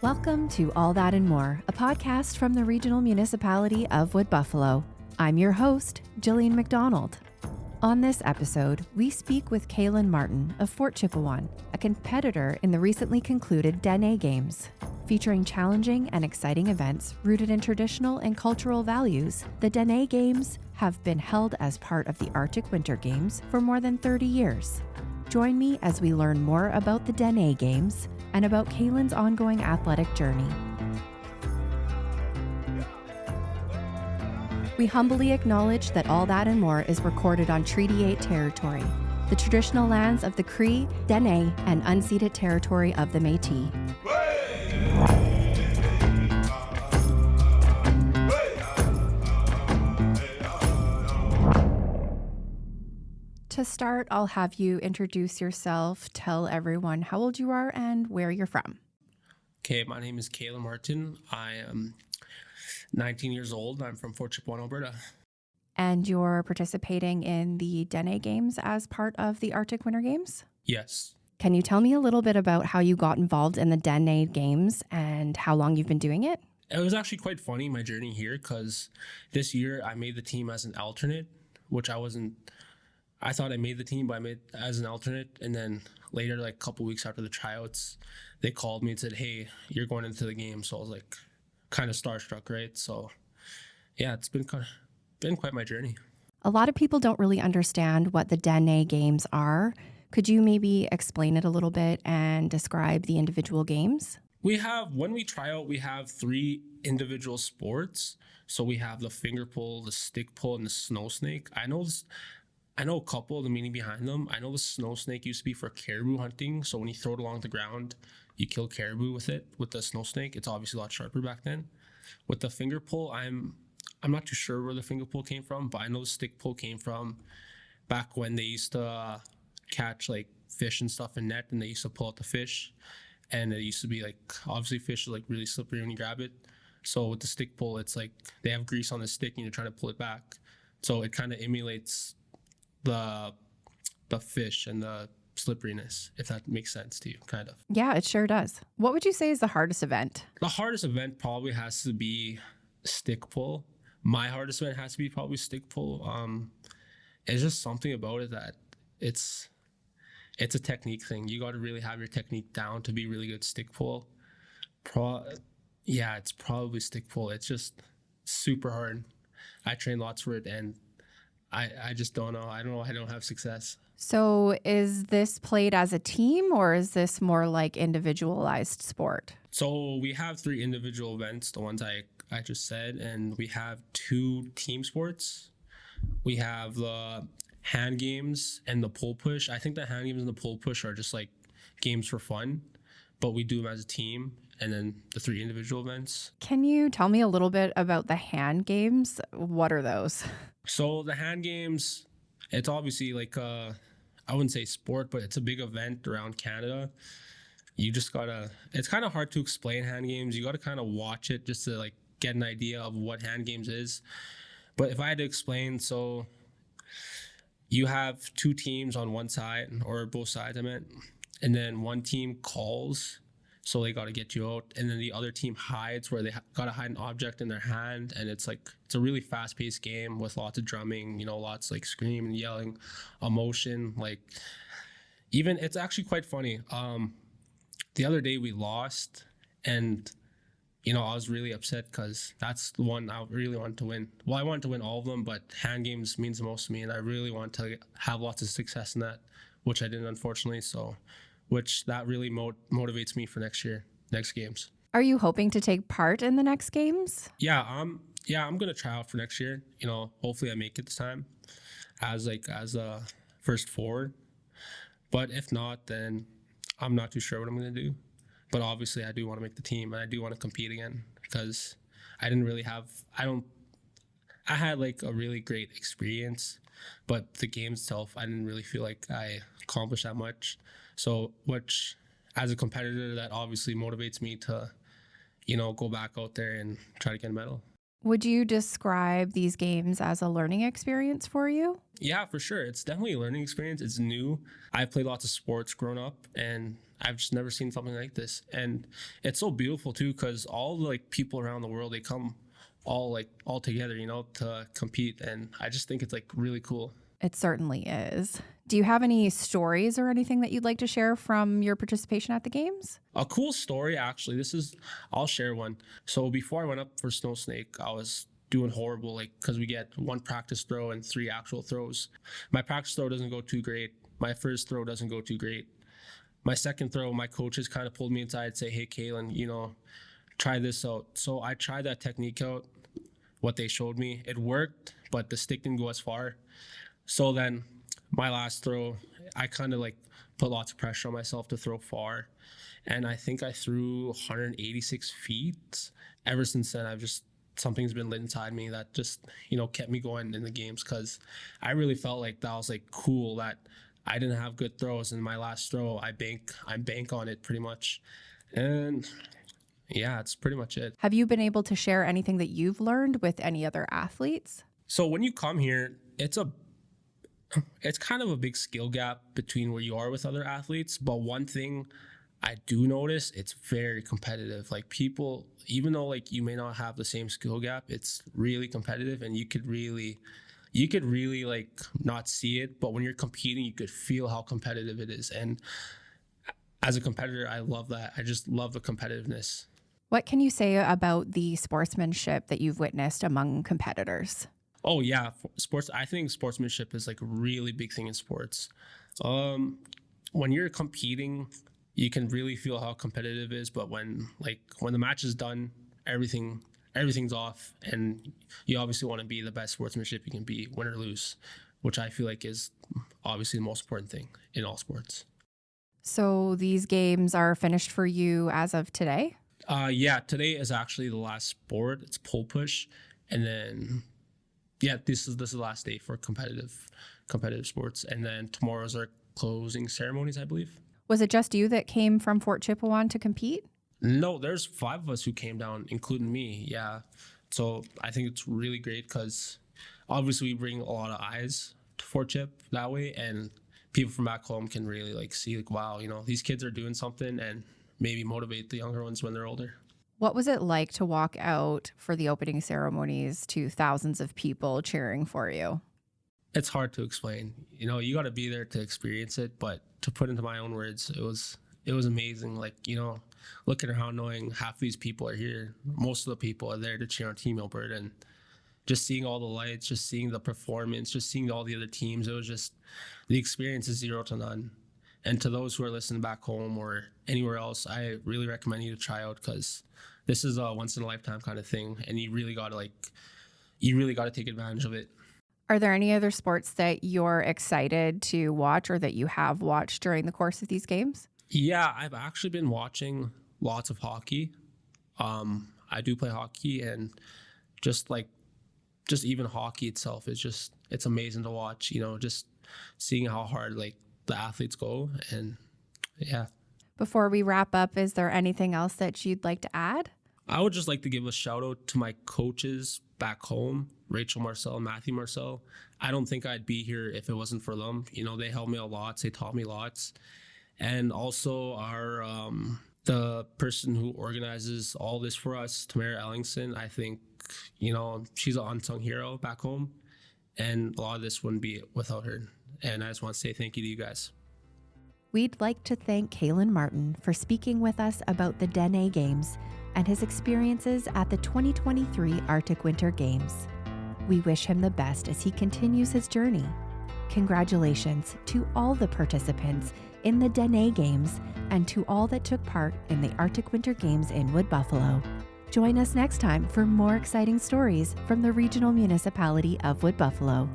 Welcome to All That and More, a podcast from the regional municipality of Wood Buffalo. I'm your host, Jillian MacDonald. On this episode, we speak with Kailen Marten of Fort Chipewyan, a competitor in the recently concluded Dene Games. Featuring challenging and exciting events rooted in traditional and cultural values, the Dene Games have been held as part of the Arctic Winter Games for more than 30 years. Join me as we learn more about the Dene Games and about Kailen's ongoing athletic journey. We humbly acknowledge that All That and More is recorded on Treaty 8 territory, the traditional lands of the Cree, Dene, and unceded territory of the Métis. To start, I'll have you introduce yourself, tell everyone how old you are and where you're from. Okay, my name is Kailen Marten. I am 19 years old. I'm from Fort Chipewyan, Alberta. And you're participating in the Dene Games as part of the Arctic Winter Games? Yes. Can you tell me a little bit about how you got involved in the Dene Games and how long you've been doing it? It was actually quite funny, my journey here, because this year I made the team as an alternate, which I thought I made the team, but I made as an alternate. And then later, like a couple weeks after the tryouts, they called me and said, hey, you're going into the game. So I was like kind of starstruck, right? So yeah, it's been quite my journey. A lot of people don't really understand what the Dene Games are. Could you maybe explain it a little bit and describe the individual games? When we try out, we have 3 individual sports. So we have the finger pull, the stick pull, and the snow snake. I know a couple of the meaning behind them. I know the snow snake used to be for caribou hunting. So when you throw it along the ground, you kill caribou with it. With the snow snake, it's obviously a lot sharper back then. With the finger pull, I'm not too sure where the finger pull came from, but I know the stick pull came from back when they used to catch like fish and stuff in net, and they used to pull out the fish. And it used to be like, obviously fish is like really slippery when you grab it. So with the stick pull, it's like they have grease on the stick and you're trying to pull it back. So it kind of emulates the fish and the slipperiness, if that makes sense to you, kind of. Yeah, it sure does. What would you say is the hardest event? The hardest event probably has to be stick pull. My hardest event has to be probably stick pull. It's just something about it that it's a technique thing. You got to really have your technique down to be really good stick pull. It's probably stick pull. It's just super hard. I train lots for it, and I just don't know. I don't have success. So is this played as a team, or is this more like individualized sport? So we have 3 individual events, the ones I just said, and we have 2 team sports. We have the hand games and the pole push. I think the hand games and the pole push are just like games for fun, but we do them as a team, and then the 3 individual events. Can you tell me a little bit about the hand games? What are those? So the hand games, it's obviously like I wouldn't say sport, but it's a big event around Canada. You just gotta, it's kind of hard to explain hand games. You gotta kind of watch it just to like get an idea of what hand games is. But if I had to explain, so you have 2 teams on one side, or both sides I meant, and then one team calls, so they got to get you out, and then the other team hides, where they got to hide an object in their hand. And it's a really fast-paced game with lots of drumming, lots like screaming, yelling, emotion. Like, even it's actually quite funny. The other day we lost, and I was really upset because that's the one I really wanted to win. Well, I wanted to win all of them, but hand games means the most to me, and I really want to have lots of success in that, which I didn't, unfortunately. So, which that really motivates me for next games. Are you hoping to take part in the next games? Yeah, I'm gonna try out for next year. Hopefully I make it this time as a first forward. But if not, then I'm not too sure what I'm gonna do. But obviously I do want to make the team, and I do want to compete again, because I had like a really great experience, but the game itself, I didn't really feel like I accomplished that much. So, which as a competitor, that obviously motivates me to, go back out there and try to get a medal. Would you describe these games as a learning experience for you? Yeah, for sure. It's definitely a learning experience. It's new. I've played lots of sports growing up, and I've just never seen something like this. And it's so beautiful too, because all the like people around the world, they come all together, to compete. And I just think it's like really cool. It certainly is. Do you have any stories or anything that you'd like to share from your participation at the games? A cool story, actually. I'll share one. So before I went up for Snow Snake, I was doing horrible, because we get 1 practice throw and 3 actual throws. My practice throw doesn't go too great. My first throw doesn't go too great. My second throw, my coaches kind of pulled me inside and say, hey, Kailen, try this out. So I tried that technique out, what they showed me. It worked, but the stick didn't go as far. So then my last throw, I kind of put lots of pressure on myself to throw far. And I think I threw 186 feet. Ever since then, something's been lit inside me that just, kept me going in the games, because I really felt like that was cool that I didn't have good throws. And my last throw, I bank on it pretty much. And yeah, it's pretty much it. Have you been able to share anything that you've learned with any other athletes? So when you come here, it's kind of a big skill gap between where you are with other athletes. But one thing I do notice, it's very competitive. People, even though you may not have the same skill gap, it's really competitive, and you could really not see it. But when you're competing, you could feel how competitive it is. And as a competitor, I love that. I just love the competitiveness. What can you say about the sportsmanship that you've witnessed among competitors? Oh yeah, sports. I think sportsmanship is a really big thing in sports. When you're competing, you can really feel how competitive it is. But when the match is done, everything's off, and you obviously want to be the best sportsmanship you can be, win or lose, which I feel is obviously the most important thing in all sports. So these games are finished for you as of today? Yeah, today is actually the last sport. It's pole push, and then. Yeah, this is the last day for competitive sports, and then tomorrow's our closing ceremonies, I believe. Was it just you that came from Fort Chipewyan to compete? No, there's 5 of us who came down, including me. Yeah, so I think it's really great because obviously we bring a lot of eyes to Fort Chip that way, and people from back home can really see wow, these kids are doing something, and maybe motivate the younger ones when they're older. What was it like to walk out for the opening ceremonies to thousands of people cheering for you? It's hard to explain. You got to be there to experience it, but to put into my own words, it was amazing. Looking around, knowing half these people are here. Most of the people are there to cheer on Team Alberta, and just seeing all the lights, just seeing the performance, just seeing all the other teams. It was just, the experience is 0 to none. And to those who are listening back home or anywhere else, I really recommend you to try out, because this is a once in a lifetime kind of thing, and you really got to take advantage of it. Are there any other sports that you're excited to watch or that you have watched during the course of these games? Yeah, I've actually been watching lots of hockey. I do play hockey, and just even hockey itself is it's amazing to watch, just seeing how hard the athletes go. And yeah. Before we wrap up, is there anything else that you'd like to add? I would just like to give a shout out to my coaches back home, Rachel Marcel, Matthew Marcel. I don't think I'd be here if it wasn't for them. They helped me a lot. They taught me lots. And also the person who organizes all this for us, Tamara Ellingson, I think, she's an unsung hero back home. And a lot of this wouldn't be without her. And I just want to say thank you to you guys. We'd like to thank Kailen Marten for speaking with us about the Dene Games and his experiences at the 2023 Arctic Winter Games. We wish him the best as he continues his journey. Congratulations to all the participants in the Dene Games and to all that took part in the Arctic Winter Games in Wood Buffalo. Join us next time for more exciting stories from the regional municipality of Wood Buffalo.